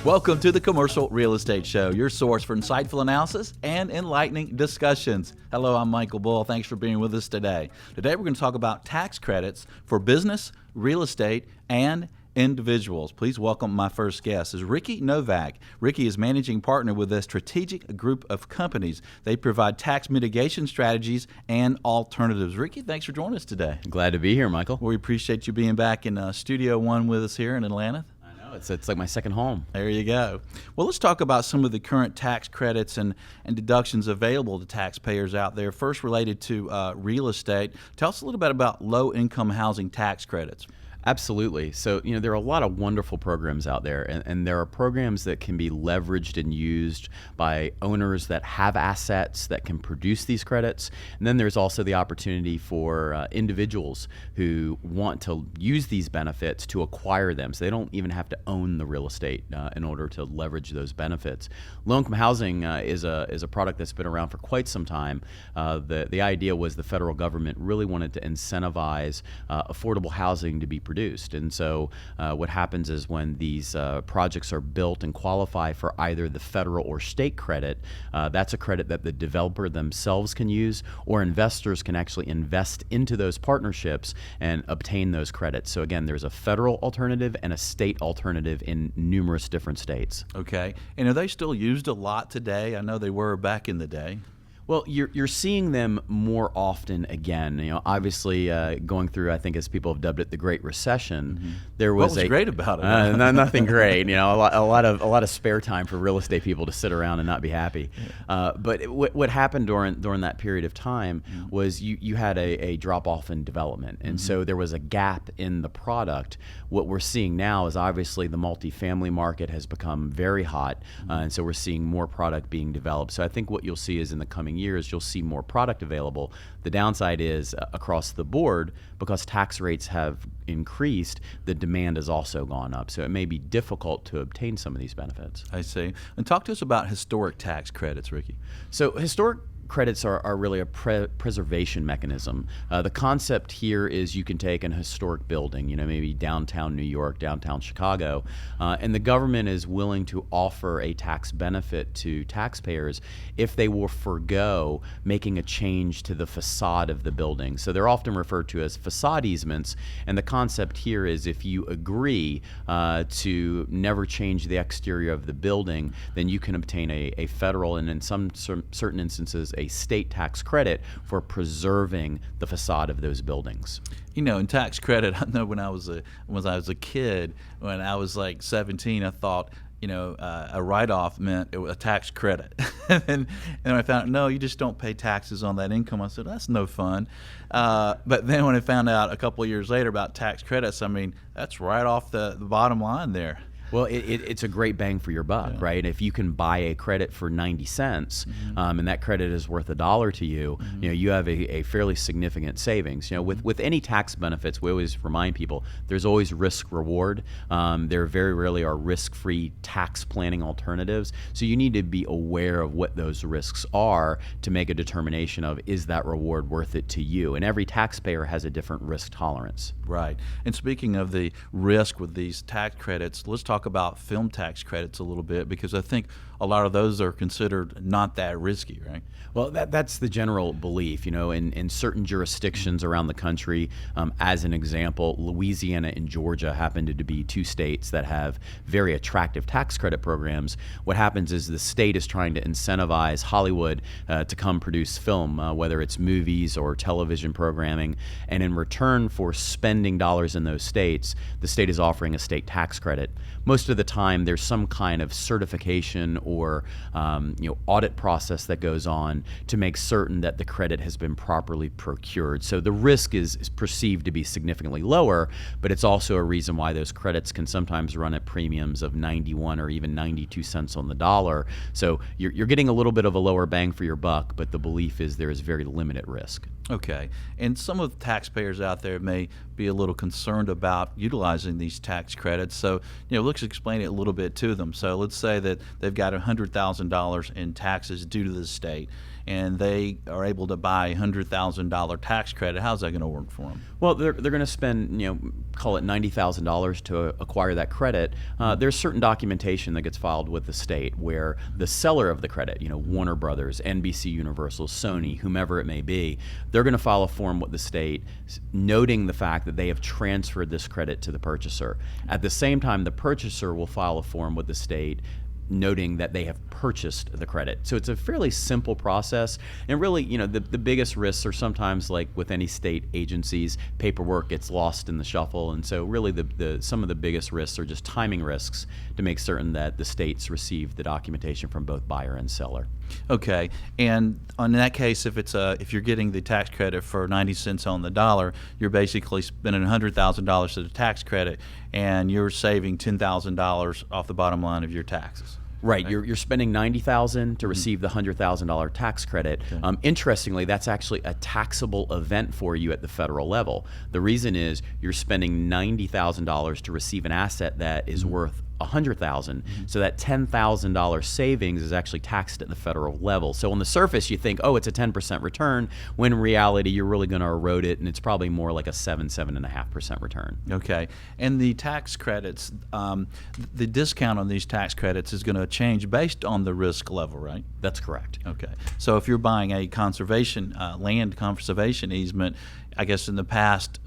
Welcome to the Commercial Real Estate Show, your source for insightful analysis and enlightening discussions. Hello, I'm Michael Bull. Thanks for being with us today. Today we're going to talk about tax credits for business, real estate, and individuals. Please welcome my first guest is Ricky Novak. Ricky is managing partner with a strategic group of companies. They provide tax mitigation strategies and alternatives. Ricky, thanks for joining us today. Glad to be here, Michael. We appreciate you being back in Studio One with us here in Atlanta. It's like my second home. There you go. Well, let's talk about some of the current tax credits and deductions available to taxpayers out there. First, related to real estate. Tell us a little bit about low-income housing tax credits. Absolutely. So, there are a lot of wonderful programs out there, and there are programs that can be leveraged and used by owners that have assets that can produce these credits. And then there's also the opportunity for individuals who want to use these benefits to acquire them. So they don't even have to own the real estate in order to leverage those benefits. Low-income housing is a product that's been around for quite some time. The idea was the federal government really wanted to incentivize affordable housing to be produced. And so what happens is when these projects are built and qualify for either the federal or state credit, that's a credit that the developer themselves can use, or investors can actually invest into those partnerships and obtain those credits. So again, there's a federal alternative and a state alternative in numerous different states. Okay. And are they still used a lot today? I know they were back in the day. Well, you're seeing them more often again. Obviously, going through, I think, as people have dubbed it, the Great Recession. There was what was great about it? Nothing great. A lot of spare time for real estate people to sit around and not be happy. But what happened during that period of time was you had a drop off in development, and so there was a gap in the product. What we're seeing now is obviously the multifamily market has become very hot, and so we're seeing more product being developed. So I think what you'll see is in the coming years, you'll see more product available. The downside is across the board, because tax rates have increased, the demand has also gone up. So it may be difficult to obtain some of these benefits. I see. And talk to us about historic tax credits, Ricky. So historic credits are really a preservation mechanism. The concept here is you can take an historic building, maybe downtown New York, downtown Chicago, and the government is willing to offer a tax benefit to taxpayers if they will forego making a change to the facade of the building. So they're often referred to as facade easements, and the concept here is if you agree to never change the exterior of the building, then you can obtain a federal and in some certain instances a state tax credit for preserving the facade of those buildings. In tax credit, I know when I was a kid, when I was like 17, I thought, a write-off meant it was a tax credit. and I found, no, you just don't pay taxes on that income. I said, that's no fun. But then when I found out a couple of years later about tax credits, that's right off the bottom line there. Well, it's a great bang for your buck, right? If you can buy a credit for 90 cents, and that credit is worth $1 to you, you have a fairly significant savings. With any tax benefits, we always remind people there's always risk reward. There very rarely are risk-free tax planning alternatives. So you need to be aware of what those risks are to make a determination of, is that reward worth it to you? And every taxpayer has a different risk tolerance. Right. And speaking of the risk with these tax credits, let's talk about film tax credits a little bit, because I think a lot of those are considered not that risky, right? Well, that's the general belief. In certain jurisdictions around the country, as an example, Louisiana and Georgia happen to be two states that have very attractive tax credit programs. What happens is the state is trying to incentivize Hollywood to come produce film, whether it's movies or television programming, and in return for spending dollars in those states, the state is offering a state tax credit. Most of the time, there's some kind of certification or audit process that goes on to make certain that the credit has been properly procured. So the risk is perceived to be significantly lower, but it's also a reason why those credits can sometimes run at premiums of 91 or even 92 cents on the dollar. So you're getting a little bit of a lower bang for your buck, but the belief is there is very limited risk. Okay. And some of the taxpayers out there may be a little concerned about utilizing these tax credits. So, let's explain it a little bit to them. So, let's say that they've got $100,000 in taxes due to the state, and they are able to buy a $100,000 tax credit. How's that going to work for them? Well, they're going to spend, call it $90,000 to acquire that credit. There's certain documentation that gets filed with the state where the seller of the credit, Warner Brothers, NBC Universal, Sony, whomever it may be, they're going to file a form with the state noting the fact that they have transferred this credit to the purchaser. At the same time, the purchaser will file a form with the state noting that they have purchased the credit. So it's a fairly simple process. And really, the biggest risks are sometimes, like with any state agencies, paperwork gets lost in the shuffle. And so really some of the biggest risks are just timing risks to make certain that the states receive the documentation from both buyer and seller. Okay, and in that case, if you're getting the tax credit for 90 cents on the dollar, you're basically spending $100,000 to the tax credit, and you're saving $10,000 off the bottom line of your taxes. Right, you're spending $90,000 to receive the $100,000 tax credit. Okay. Interestingly, that's actually a taxable event for you at the federal level. The reason is you're spending $90,000 to receive an asset that is worth $100,000. So that $10,000 savings is actually taxed at the federal level. So on the surface, you think, oh, it's a 10% return, when in reality, you're really going to erode it, and it's probably more like a 7.5% return. Okay, and the tax credits, the discount on these tax credits is going to change based on the risk level, right? That's correct. Okay, so if you're buying a land conservation easement, I guess in the past,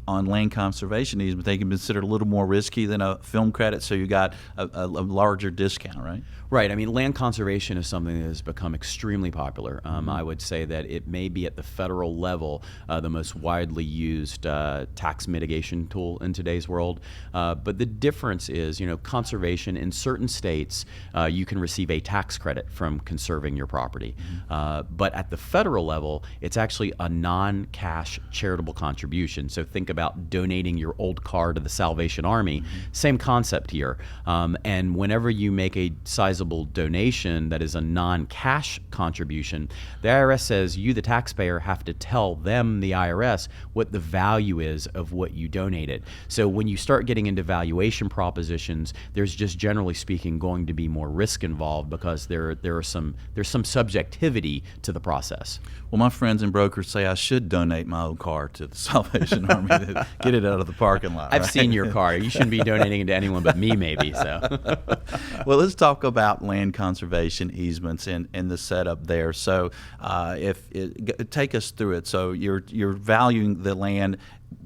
on land conservation easement, they can be considered a little more risky than a film credit, so you got a larger discount, right? Right. I mean, land conservation is something that has become extremely popular. I would say that it may be at the federal level the most widely used tax mitigation tool in today's world. But the difference is, conservation in certain states, you can receive a tax credit from conserving your property. But at the federal level, it's actually a non-cash charitable contribution. So think about donating your old car to the Salvation Army. Same concept here. And whenever you make a sizable donation that is a non-cash contribution, the IRS says you, the taxpayer, have to tell them, the IRS, what the value is of what you donated. So when you start getting into valuation propositions, there's just generally speaking going to be more risk involved because there's some subjectivity to the process. Well, my friends and brokers say I should donate my old car to the Salvation Army to get it out of the parking lot. I've seen your car. You shouldn't be donating it to anyone but me, maybe. So, well, let's talk about land conservation easements and the setup there. So, take us through it. So, you're valuing the land,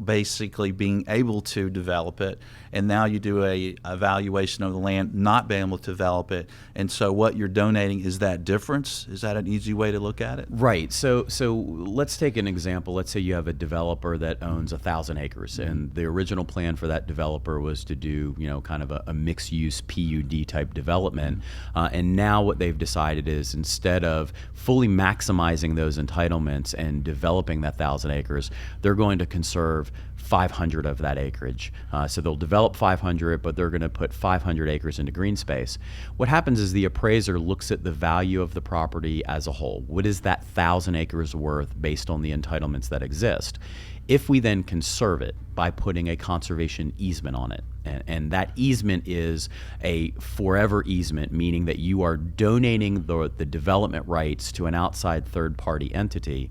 basically being able to develop it, and now you do a evaluation of the land not being able to develop it, and so what you're donating is that difference. Is that an easy way to look at it? Right. So let's take an example. Let's say you have a developer that owns 1,000 acres, and the original plan for that developer was to do kind of a mixed-use PUD type development, and now what they've decided is, instead of fully maximizing those entitlements and developing that 1,000 acres, they're going to conserve 500 of that acreage. So they'll develop 500, but they're going to put 500 acres into green space. What happens is the appraiser looks at the value of the property as a whole. What is that 1,000 acres worth based on the entitlements that exist? If we then conserve it by putting a conservation easement on it, and that easement is a forever easement, meaning that you are donating the development rights to an outside third-party entity,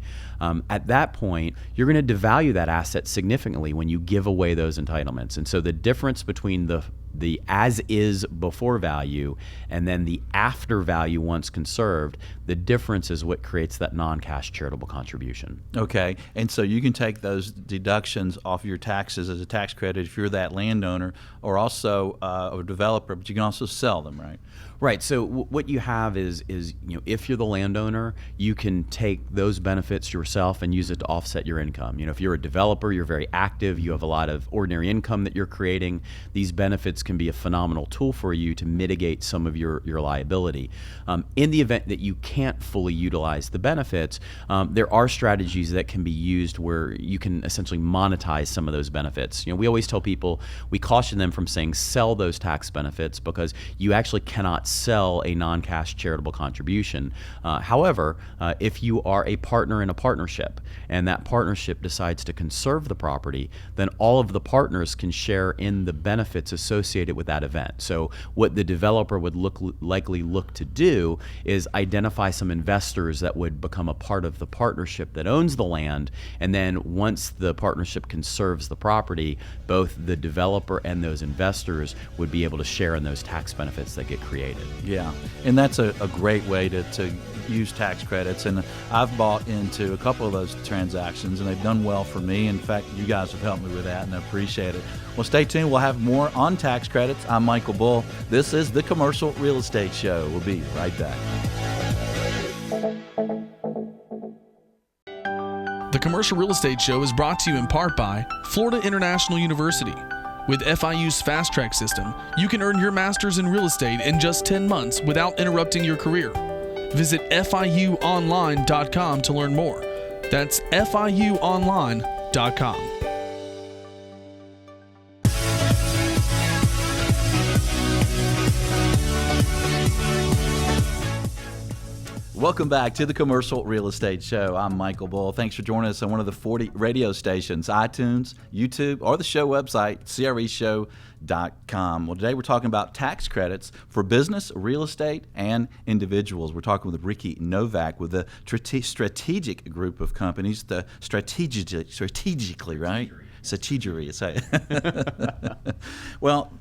at that point, you're going to devalue that asset significantly when you give away those entitlements. And so the difference between the as-is before value and then the after value once conserved, the difference is what creates that non-cash charitable contribution. Okay, and so you can take those deductions off your taxes as a tax credit if you're that landowner or also a developer, but you can also sell them, right? Right. So what you have is if you're the landowner, you can take those benefits yourself and use it to offset your income. If you're a developer, you're very active, you have a lot of ordinary income that you're creating. These benefits can be a phenomenal tool for you to mitigate some of your liability. In the event that you can't fully utilize the benefits, there are strategies that can be used where you can essentially monetize some of those benefits. We always tell people, we caution them from saying sell those tax benefits, because you actually cannot sell a non-cash charitable contribution. However, if you are a partner in a partnership and that partnership decides to conserve the property, then all of the partners can share in the benefits associated with that event. So what the developer would likely look to do is identify some investors that would become a part of the partnership that owns the land, and then once the partnership conserves the property, both the developer and those investors would be able to share in those tax benefits that get created. Yeah, and that's a great way to use tax credits, and I've bought into a couple of those transactions and they've done well for me. In fact, you guys have helped me with that and I appreciate it. Well, stay tuned. We'll have more on tax credits. I'm Michael Bull. This is the Commercial Real Estate Show. We'll be right back. The Commercial Real Estate Show is brought to you in part by Florida International University. With FIU's Fast Track system, you can earn your master's in real estate in just 10 months without interrupting your career. Visit FIUonline.com to learn more. That's FIUonline.com. Welcome back to the Commercial Real Estate Show. I'm Michael Bull. Thanks for joining us on one of the 40 radio stations, iTunes, YouTube, or the show website, CREshow.com. Well, today we're talking about tax credits for business, real estate, and individuals. We're talking with Ricky Novak with the strategic group of companies, the strategically, right? Strategery, say. Well,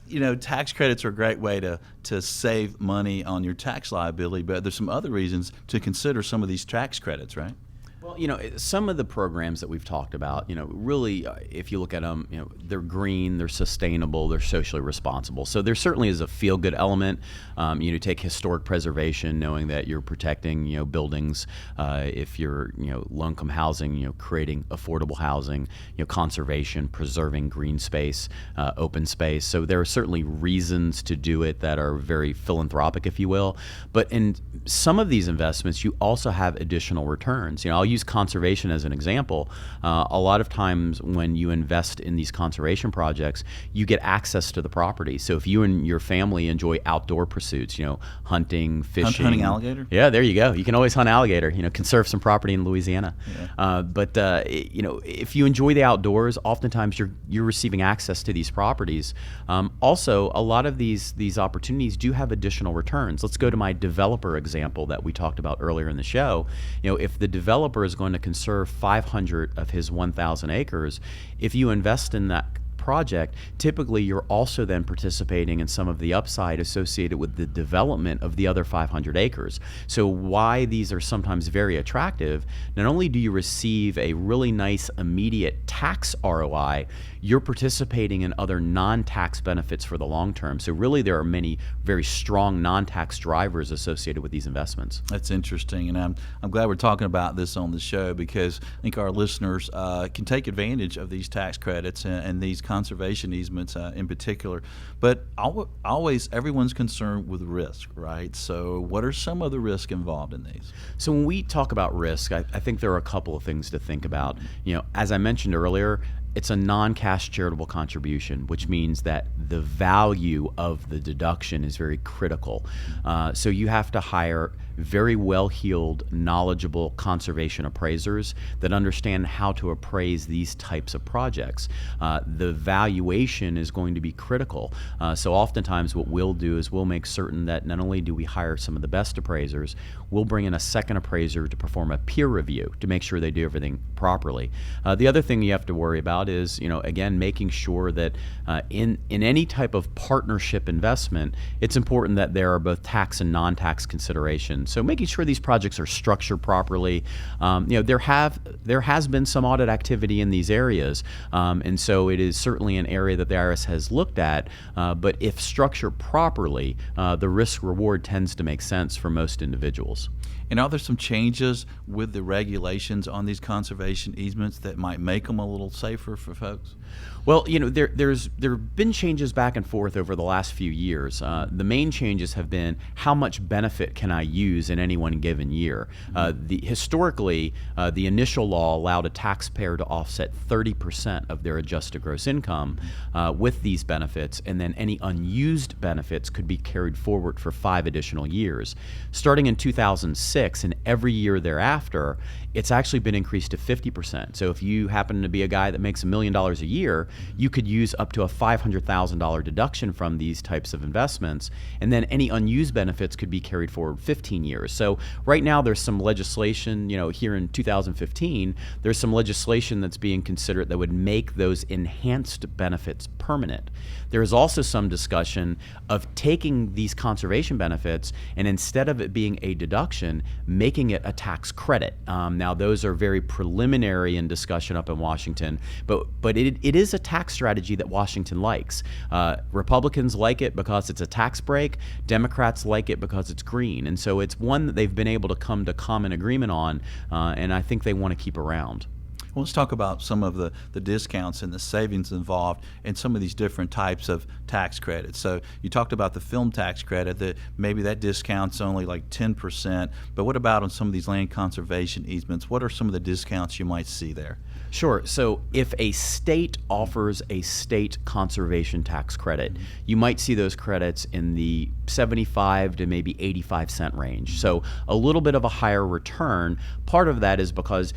tax credits are a great way to save money on your tax liability, but there's some other reasons to consider some of these tax credits, right? Well, some of the programs that we've talked about, really, if you look at them, they're green, they're sustainable, they're socially responsible. So there certainly is a feel-good element. Take historic preservation, knowing that you're protecting, buildings. If you're, low-income housing, creating affordable housing, conservation, preserving green space, open space. So there are certainly reasons to do it that are very philanthropic, if you will. But in some of these investments, you also have additional returns. I'll use conservation as an example. A lot of times when you invest in these conservation projects, you get access to the property. So if you and your family enjoy outdoor pursuits, hunting, fishing. Hunting alligator? Yeah, there you go. You can always hunt alligator, conserve some property in Louisiana. Yeah. But if you enjoy the outdoors, oftentimes you're receiving access to these properties. Also, a lot of these opportunities do have additional returns. Let's go to my developer example that we talked about earlier in the show. If the developer is going to conserve 500 of his 1,000 acres, if you invest in that project, typically you're also then participating in some of the upside associated with the development of the other 500 acres. So why these are sometimes very attractive, not only do you receive a really nice immediate tax ROI, you're participating in other non-tax benefits for the long term. So really there are many very strong non-tax drivers associated with these investments. That's interesting, and I'm glad we're talking about this on the show, because I think our listeners can take advantage of these tax credits and these conservation easements in particular. But always everyone's concerned with risk, right? So what are some of the risks involved in these? So when we talk about risk, I think there are a couple of things to think about. As I mentioned earlier, it's a non-cash charitable contribution, which means that the value of the deduction is very critical. So you have to hire very well-heeled, knowledgeable conservation appraisers that understand how to appraise these types of projects. The valuation is going to be critical. So oftentimes what we'll do is we'll make certain that not only do we hire some of the best appraisers, we'll bring in a second appraiser to perform a peer review to make sure they do everything properly. The other thing you have to worry about is, again, making sure that in any type of partnership investment, it's important that there are both tax and non-tax considerations. So making sure these projects are structured properly. There has been some audit activity in these areas, and so it is certainly an area that the IRS has looked at. But if structured properly, the risk reward tends to make sense for most individuals. And are there some changes with the regulations on these conservation easements that might make them a little safer for folks? Well, there have been changes back and forth over the last few years. The main changes have been how much benefit can I use in any one given year. Historically, the initial law allowed a taxpayer to offset 30% of their adjusted gross income with these benefits, and then any unused benefits could be carried forward for 5 additional years. Starting in 2006 and every year thereafter, it's actually been increased to 50%. So if you happen to be a guy that makes $1 million a year, you could use up to a $500,000 deduction from these types of investments, and then any unused benefits could be carried forward 15 years. So right now there's some legislation, here in 2015, there's some legislation that's being considered that would make those enhanced benefits permanent. There is also some discussion of taking these conservation benefits and instead of it being a deduction, making it a tax credit. Now those are very preliminary in discussion up in Washington, but it is a tax strategy that Washington likes. Republicans like it because it's a tax break. Democrats like it because it's green. And so it's one that they've been able to come to common agreement on, and I think they want to keep around. Well, let's talk about some of the discounts and the savings involved in some of these different types of tax credits. So you talked about the film tax credit, that maybe that discount's only like 10%, but what about on some of these land conservation easements? What are some of the discounts you might see there? Sure. So if a state offers a state conservation tax credit, you might see those credits in the 75 to maybe 85 cent range. So a little bit of a higher return. Part of that is because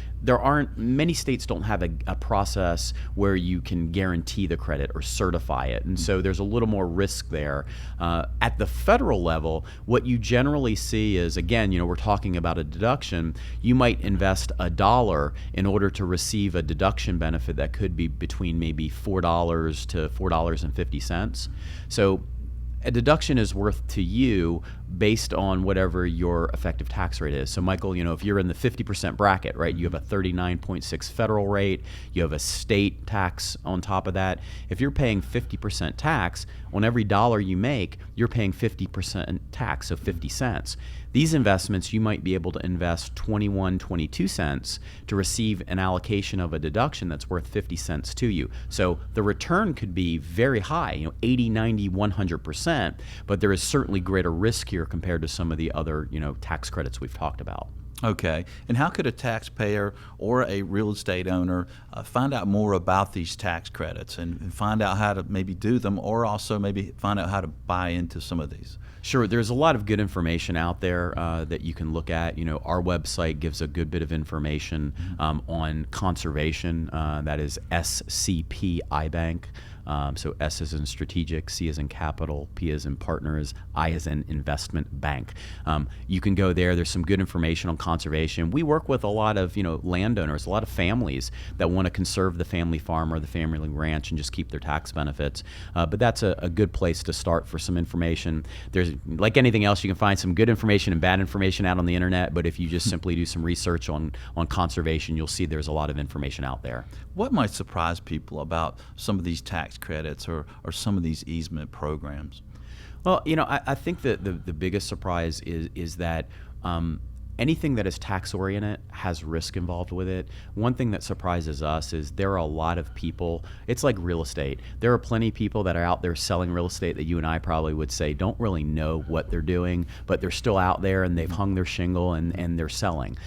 many states don't have a process where you can guarantee the credit or certify it. And so there's a little more risk there. At the federal level, what you generally see is, again, we're talking about a deduction. You might invest $1 in order to receive a deduction benefit that could be between maybe $4 to $4.50. So a deduction is worth to you based on whatever your effective tax rate is. So Michael, if you're in the 50% bracket, right, you have a 39.6 federal rate, you have a state tax on top of that. If you're paying 50% tax on every dollar you make, you're paying 50% tax, so 50 cents. These investments, you might be able to invest 22 cents to receive an allocation of a deduction that's worth 50 cents to you. So the return could be very high, 80, 90, 100%, but there is certainly greater risk here compared to some of the other, tax credits we've talked about. Okay. And how could a taxpayer or a real estate owner find out more about these tax credits and find out how to maybe do them, or also maybe find out how to buy into some of these? Sure. There's a lot of good information out there that you can look at. Our website gives a good bit of information on conservation. That is SCP iBank. So S as in strategic, C as in capital, P as in partners, I as in investment bank. You can go there. There's some good information on conservation. We work with a lot of landowners, a lot of families that want to conserve the family farm or the family ranch and just keep their tax benefits. But that's a good place to start for some information. There's, like anything else, you can find some good information and bad information out on the internet. But if you just simply do some research on conservation, you'll see there's a lot of information out there. What might surprise people about some of these tax credits or some of these easement programs? Well, I think that the biggest surprise is that anything that is tax oriented has risk involved with it. One thing that surprises us is there are a lot of people, it's like real estate. There are plenty of people that are out there selling real estate that you and I probably would say don't really know what they're doing, but they're still out there and they've hung their shingle and they're selling.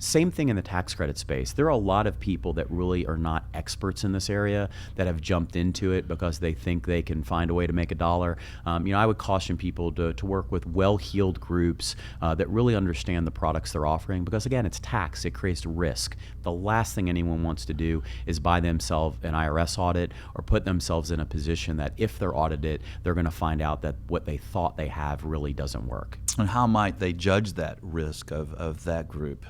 Same thing in the tax credit space. There are a lot of people that really are not experts in this area that have jumped into it because they think they can find a way to make a dollar. I would caution people to work with well-heeled groups that really understand the products they're offering, because again, it's tax, it creates risk. The last thing anyone wants to do is buy themselves an IRS audit or put themselves in a position that if they're audited, they're going to find out that what they thought they have really doesn't work. And how might they judge that risk of that group?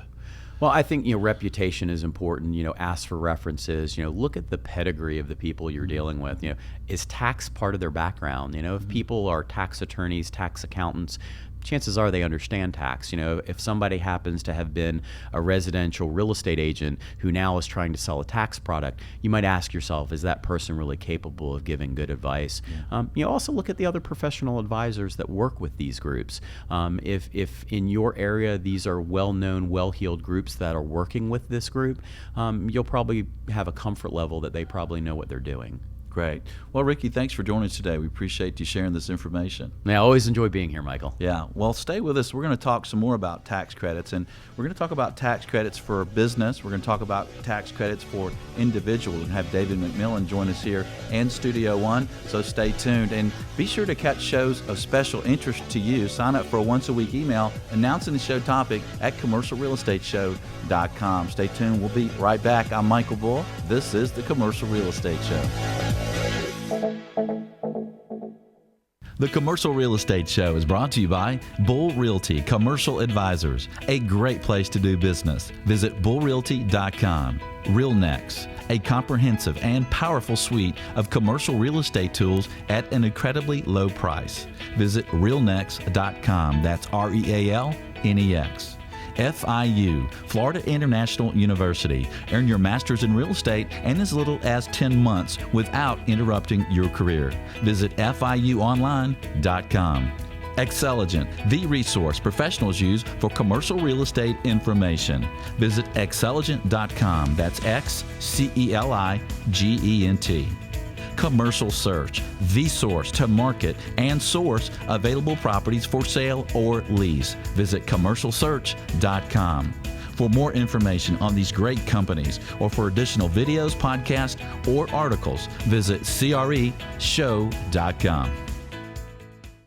Well, I think reputation is important. Ask for references. Look at the pedigree of the people you're dealing with. Is tax part of their background? If people are tax attorneys, tax accountants, chances are they understand tax. If somebody happens to have been a residential real estate agent who now is trying to sell a tax product, you might ask yourself, is that person really capable of giving good advice? Also look at the other professional advisors that work with these groups. If in your area these are well-known, well-heeled groups that are working with this group, you'll probably have a comfort level that they probably know what they're doing. Great. Well, Ricky, thanks for joining us today. We appreciate you sharing this information. I always enjoy being here, Michael. Yeah. Well, stay with us. We're going to talk some more about tax credits, and we're going to talk about tax credits for business. We're going to talk about tax credits for individuals and have David McMillan join us here in Studio One. So stay tuned and be sure to catch shows of special interest to you. Sign up for a once-a-week email announcing the show topic at commercialrealestateshow.com. Stay tuned. We'll be right back. I'm Michael Bull. This is the Commercial Real Estate Show. The Commercial Real Estate Show is brought to you by Bull Realty Commercial Advisors, a great place to do business. Visit bullrealty.com. RealNex, a comprehensive and powerful suite of commercial real estate tools at an incredibly low price. Visit realnex.com. That's REALNEX. FIU, Florida International University. Earn your master's in real estate in as little as 10 months without interrupting your career. Visit FIUonline.com. Xceligent, the resource professionals use for commercial real estate information. Visit Xceligent.com. That's XCELIGENT. Commercial Search, the source to market and source available properties for sale or lease. Visit commercialsearch.com. For more information on these great companies or for additional videos, podcasts, or articles, visit CREshow.com.